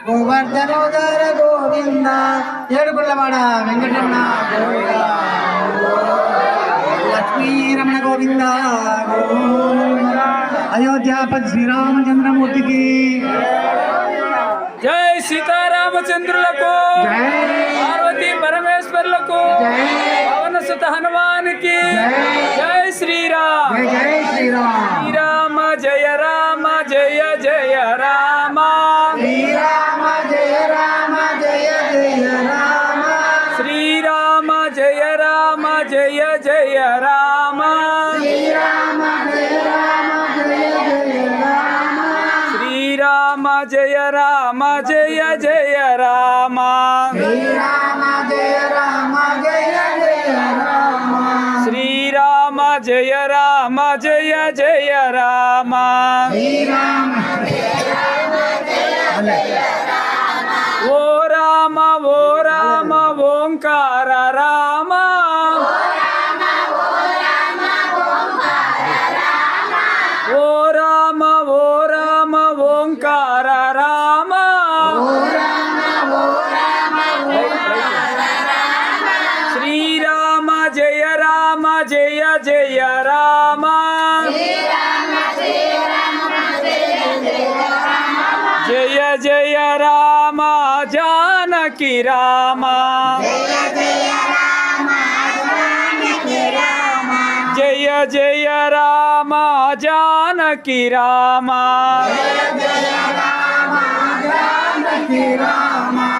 గోవర్ధనోదర గోవింద ఏడుగుళ్ళవాడ వెంకటరమణ గోవింద లక్ష్మీరమణ గోవింద అయోధ్యాపతి శ్రీరామచంద్రమూర్తికి జై సీతారామచంద్రులకు పార్వతీ పరమేశ్వరులకు పవన సుత హనుమానికి జై శ్రీరామ్ జై శ్రీరామ్ శ్రీరామ జయ రామ జయ జయ రామ శ్రీరామ జయ రామ జయ జయ రామ శ్రీరామ జయ రామ జయ జయ రామ శ్రీరామ జయ రామ జయ జయ రామ శ్రీరామ జయ రామ జయ జయ రామ శ్రీరామ జయ రామ జయ జయ రామ శ్రీరామ జయ రామ జయ జయ రామ శ్రీరామ ఓ రామ ఓంకార రామ ఓ రామ ఓంకార రామ శ్రీరామ జయ రామ జయ జయ రామ జయ జయ రామ జానకి రామ జయ జయ రామ జానకి రామ రామ